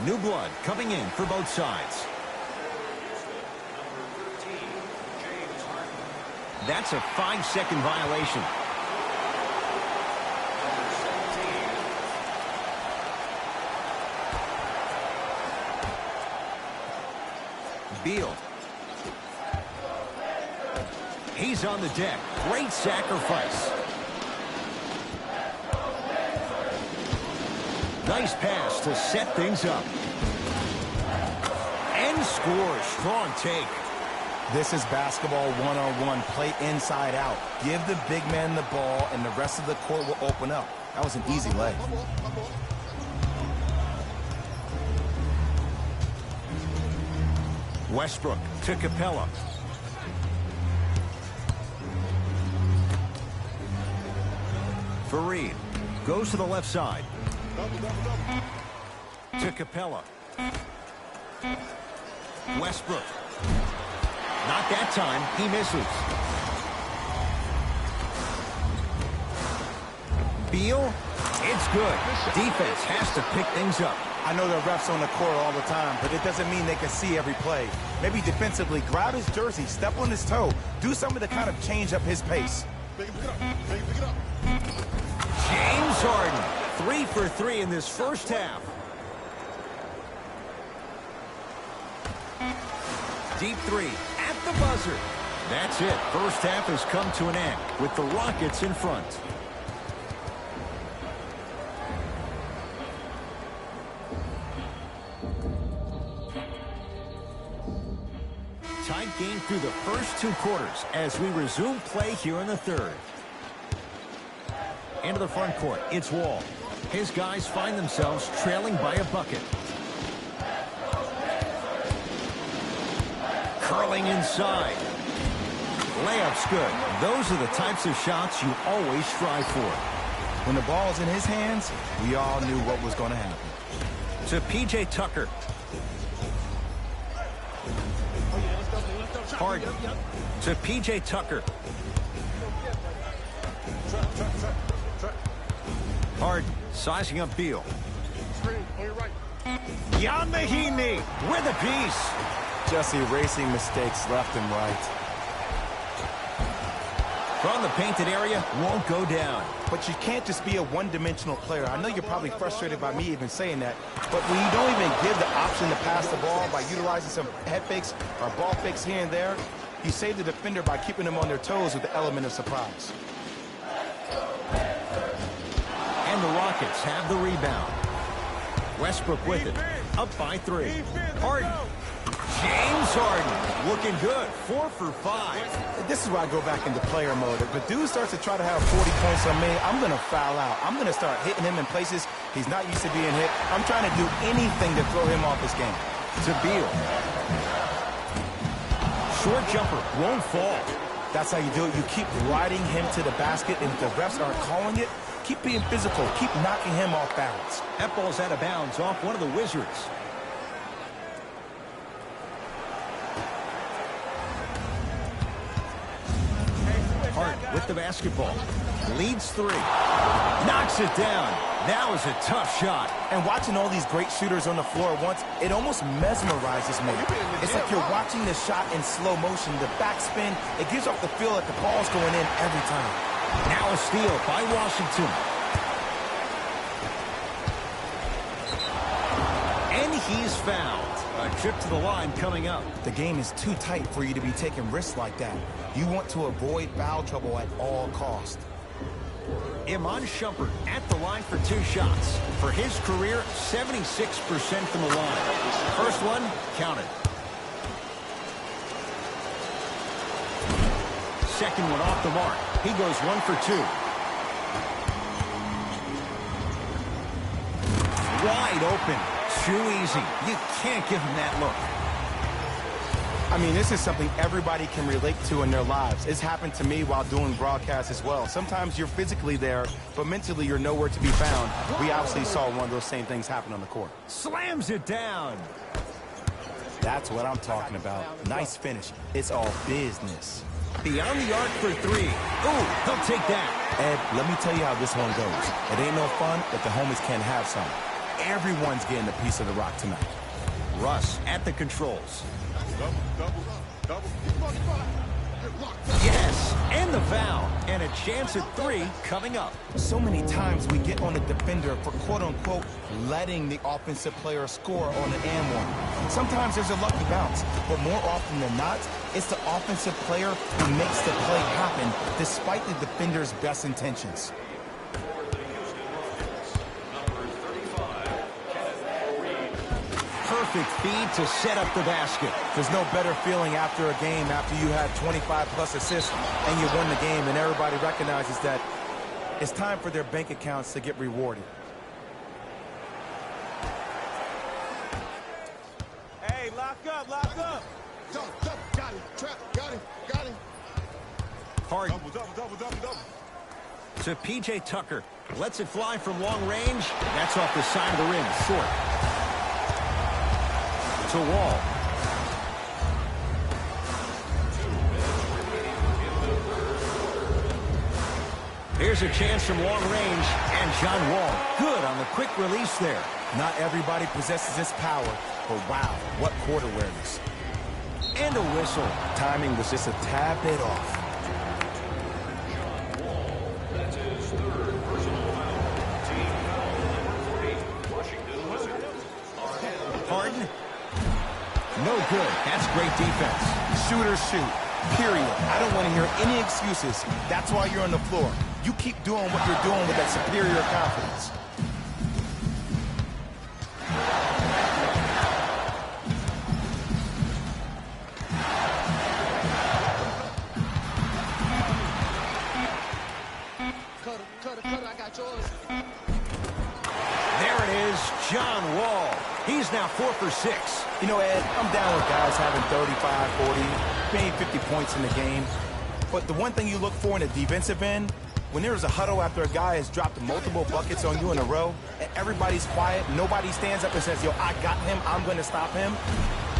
New blood coming in for both sides. That's a 5-second violation. Beal. He's on the deck. Great sacrifice. Nice pass to set things up. And scores. Strong take. This is basketball one-on-one. Play inside out. Give the big man the ball, and the rest of the court will open up. That was an easy lay. Westbrook to Capella. Fareed goes to the left side. To Capella. Westbrook. Not that time. He misses. Beal. It's good. Defense has to pick things up. I know the refs on the court all the time, but it doesn't mean they can see every play. Maybe defensively, grab his jersey, step on his toe, do something to kind of change up his pace. Pick it up. Pick it up. James Harden. 3 for 3 in this first half. Deep 3 at the buzzer. That's it. First half has come to an end with the Rockets in front. Tight game through the first 2 quarters as we resume play here in the third. Into the front court, it's Wall. His guys find themselves trailing by a bucket. Going inside. Layup's good. Those are the types of shots you always strive for. When the ball's in his hands, we all knew what was going to happen. To P.J. Tucker. Harden. To P.J. Tucker. Harden sizing up Beal. Screen on your right. Jan Mahinmi with a piece. Just erasing mistakes left and right. From the painted area, won't go down. But you can't just be a one-dimensional player. I know you're probably frustrated by me even saying that, but when you don't even give the option to pass the ball by utilizing some head fakes or ball fakes here and there, you save the defender by keeping them on their toes with the element of surprise. And the Rockets have the rebound. Westbrook with it. Up by 3. Harden. James Harden looking good. 4 for 5. This is where I go back into player mode. If the dude starts to try to have 40 points on me, I'm going to foul out. I'm going to start hitting him in places he's not used to being hit. I'm trying to do anything to throw him off his game. To Beal. Short jumper. Won't fall. That's how you do it. You keep riding him to the basket, and if the refs aren't calling it, keep being physical. Keep knocking him off balance. That ball's out of bounds off one of the Wizards. Hart with the basketball. Leads 3. Knocks it down. That was a tough shot. And watching all these great shooters on the floor at once, it almost mesmerizes me. It's like you're watching the shot in slow motion. The backspin, it gives off the feel that the ball's going in every time. Now a steal by Washington. And he's fouled. A trip to the line coming up. The game is too tight for you to be taking risks like that. You want to avoid foul trouble at all costs. Iman Shumpert at the line for 2 shots. For his career, 76% from the line. First one, counted. Second one off the mark. He goes 1 for 2. Wide open. Too easy. You can't give him that look. I mean, this is something everybody can relate to in their lives. It's happened to me while doing broadcasts as well. Sometimes you're physically there, but mentally you're nowhere to be found. We obviously saw one of those same things happen on the court. Slams it down. That's what I'm talking about. Nice finish. It's all business. Beyond the arc for 3. Ooh, he'll take that. Ed, let me tell you how this one goes. It ain't no fun if the homies can't have some. Everyone's getting a piece of the rock tonight. Russ at the controls. Double. Yes, and the foul. And a chance at 3 coming up. So many times we get on the defender for quote-unquote letting the offensive player score on an and one. Sometimes there's a lucky bounce, but more often than not, it's the offensive player who makes the play happen despite the defender's best intentions. Perfect feed to set up the basket. There's no better feeling after a game after you had 25-plus assists and you won the game and everybody recognizes that it's time for their bank accounts to get rewarded. Hey, lock up. Double. Got him. Trap. Got him. Harden Double. to P.J. Tucker. Lets it fly from long range. That's off the side of the rim. Short. To Wall. Here's a chance from long range, and John Wall good on the quick release there. Not everybody possesses this power, but wow, what court awareness. And a whistle. Timing was just a tad bit off. That's his 3rd personal foul. Team foul number 3. Washington Wizards. Harden. No good. That's great defense. Shooters shoot, period. I don't want to hear any excuses. That's why you're on the floor. You keep doing what you're doing with that superior confidence. Cutter, I got yours. There it is, John Wall. He's now 4 for 6. You know, Ed, I'm down with guys having 35, 40, maybe 50 points in the game. But the one thing you look for in a defensive end, when there's a huddle after a guy has dropped multiple buckets on you in a row, and everybody's quiet, nobody stands up and says, yo, I got him, I'm going to stop him,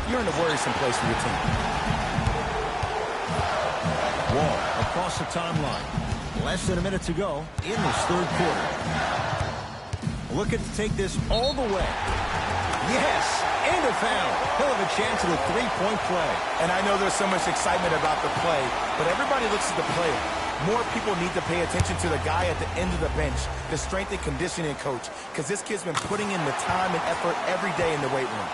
you're in a worrisome place for your team. Wall across the timeline. Less than a minute to go in this third quarter. Looking to take this all the way. Yes, and a foul. He'll have a chance at a three-point play. And I know there's so much excitement about the play, but everybody looks at the player. More people need to pay attention to the guy at the end of the bench, the strength and conditioning coach, because this kid's been putting in the time and effort every day in the weight room.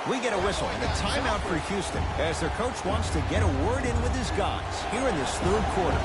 We get a whistle and a timeout for Houston as their coach wants to get a word in with his guys here in this third quarter.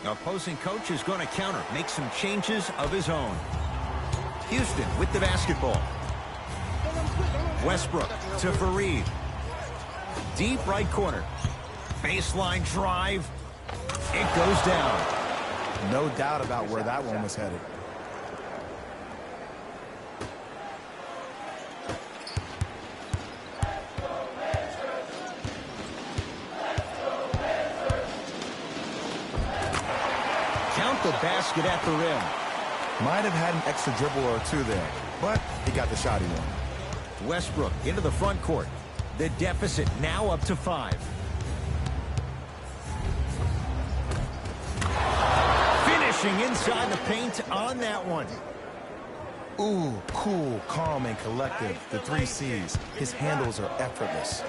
Opposing coach is going to counter, make some changes of his own. Houston with the basketball. Westbrook to Fareed. Deep right corner. Baseline drive. It goes down. No doubt about where that one was headed. Count the basket at the rim. Might have had an extra dribble or two there, but he got the shot he wanted. Westbrook into the front court. The deficit now up to 5. Finishing inside the paint on that one. Ooh, cool, calm, and collective. The 3 C's. His handles are effortless.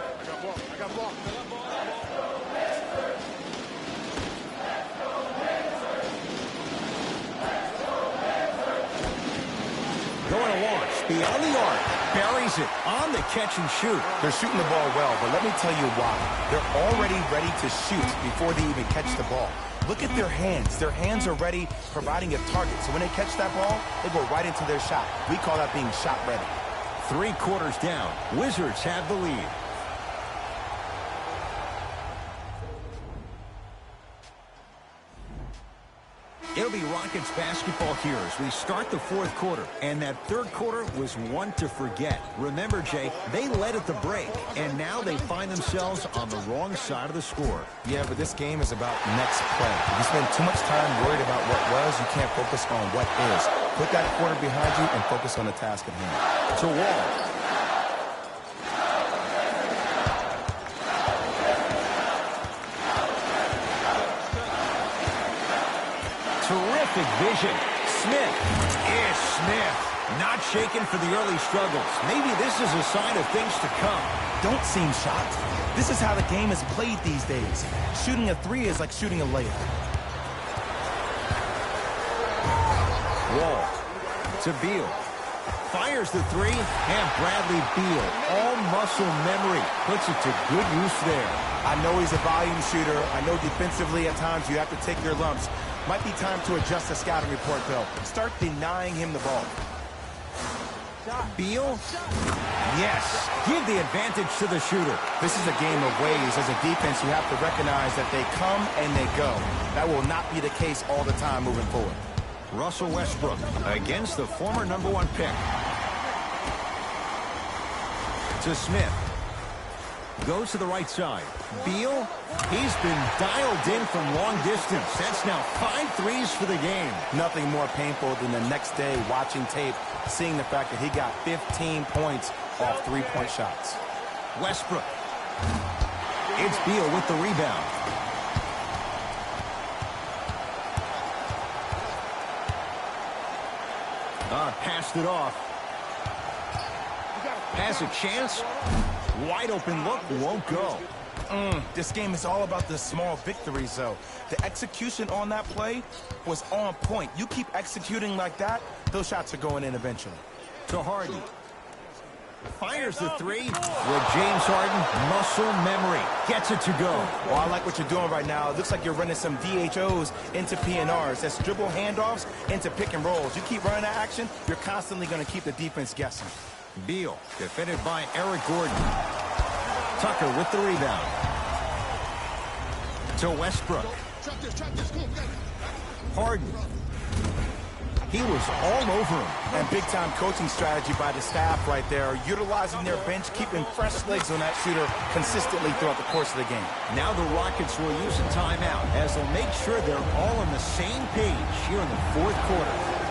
Going to launch beyond the arc. Buries it on the catch and shoot. They're shooting the ball well, but let me tell you why. They're already ready to shoot before they even catch the ball. Look at their hands. Their hands are ready, providing a target. So when they catch that ball, they go right into their shot. We call that being shot ready. 3 quarters down. Wizards have the lead. It'll be Rockets basketball here as we start the fourth quarter. And that third quarter was one to forget. Remember, Jay, they led at the break, and now they find themselves on the wrong side of the score. Yeah, but this game is about next play. If you spend too much time worried about what was, you can't focus on what is. Put that quarter behind you and focus on the task at hand. To Wall. Terrific vision. Smith is Smith. Not shaken for the early struggles. Maybe this is a sign of things to come. Don't seem shocked. This is how the game is played these days. Shooting a 3 is like shooting a layup. Wall to Beal. Fires the 3, and Bradley Beal, all muscle memory, puts it to good use there. I know he's a volume shooter. I know defensively at times you have to take your lumps. Might be time to adjust the scouting report, though. Start denying him the ball. Beal? Yes. Give the advantage to the shooter. This is a game of ways. As a defense, you have to recognize that they come and they go. That will not be the case all the time moving forward. Russell Westbrook against the former #1 pick. To Smith. Goes to the right side. Beal, he's been dialed in from long distance. That's now 5 threes for the game. Nothing more painful than the next day watching tape, seeing the fact that he got 15 points off 3-point shots. Westbrook. It's Beal with the rebound. Passed it off. Has a chance. Wide open look, won't go. This game is all about the small victories, though. The execution on that play was on point. You keep executing like that, those shots are going in eventually. To Harden. Fires the three with James Harden. Muscle memory. Gets it to go. Well, I like what you're doing right now. It looks like you're running some DHOs into PNRs. That's dribble handoffs into pick and rolls. You keep running that action, you're constantly going to keep the defense guessing. Beal, defended by Eric Gordon. Tucker with the rebound. To Westbrook. Harden. He was all over him. And big-time coaching strategy by the staff right there, utilizing their bench, keeping fresh legs on that shooter consistently throughout the course of the game. Now the Rockets will use a timeout as they'll make sure they're all on the same page here in the fourth quarter.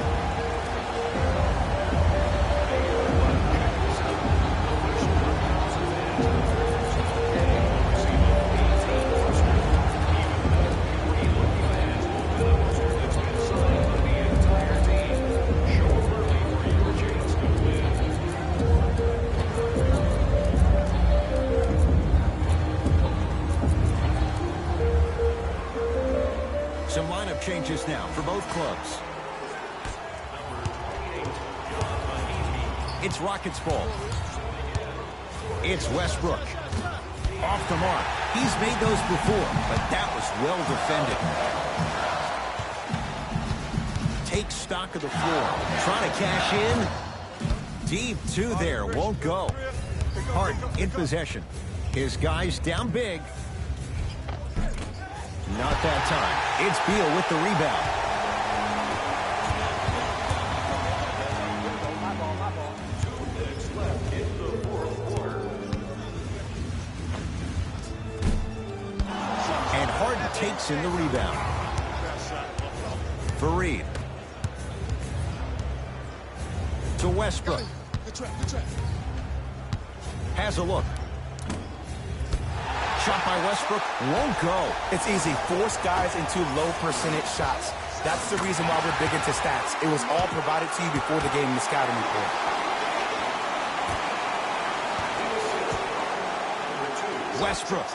Some lineup changes now for both clubs. It's Rockets ball. It's Westbrook. Off the mark. He's made those before, but that was well defended. Take stock of the floor. Trying to cash in. Deep two there. Won't go. Harden in possession. His guys down big. Not that time. It's Beal with the rebound. And Harden takes in the rebound. Fareed. To Westbrook. Has a look. Shot by Westbrook won't go. It's easy. Force guys into low percentage shots. That's the reason why we're big into stats. It was all provided to you before the game in the scouting report. Westbrook.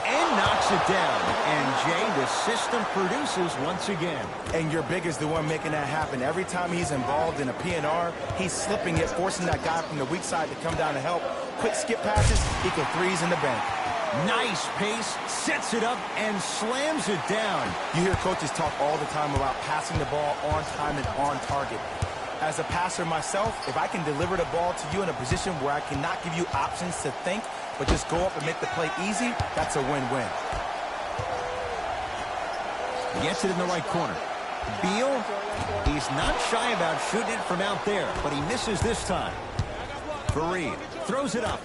And knocks it down. And Jay, the system produces once again. And your big is the one making that happen. Every time he's involved in a PNR, he's slipping it, forcing that guy from the weak side to come down to help. Quick skip passes, equal threes in the bank. Nice pace, sets it up, and slams it down. You hear coaches talk all the time about passing the ball on time and on target. As a passer myself, if I can deliver the ball to you in a position where I cannot give you options to think, but just go up and make the play easy, that's a win-win. Gets it in the right corner. Beal, he's not shy about shooting it from out there, but he misses this time. Fareed throws it up.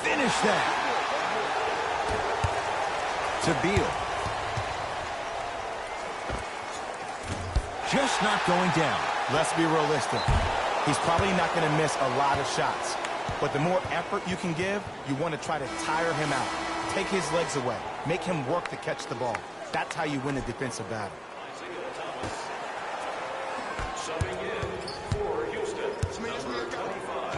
Finish that. To Beal. Just not going down. Let's be realistic. He's probably not going to miss a lot of shots. But the more effort you can give, you want to try to tire him out. Take his legs away. Make him work to catch the ball. That's how you win a defensive battle.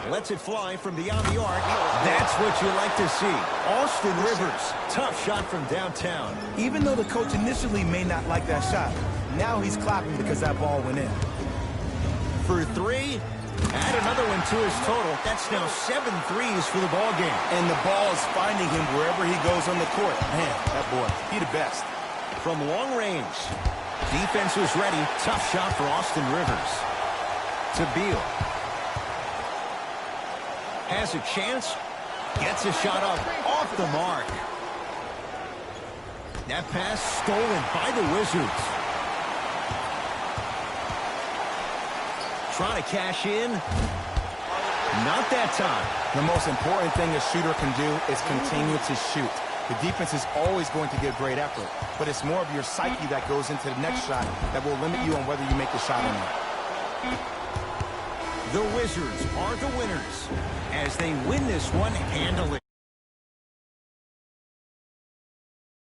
Lets it fly from beyond the arc. That's what you like to see. Austin Rivers, tough shot from downtown. Even though the coach initially may not like that shot, now he's clapping because that ball went in. For three, add another one to his total. That's now 7 threes for the ball game. And the ball is finding him wherever he goes on the court. Man, that boy, he the best. From long range, defense was ready. Tough shot for Austin Rivers. To Beal. Has a chance. Gets a shot up off the mark. That pass stolen by the Wizards. Trying to cash in. Not that time. The most important thing a shooter can do is continue to shoot. The defense is always going to give great effort, but it's more of your psyche that goes into the next shot that will limit you on whether you make the shot or not. The Wizards are the winners as they win this one handily.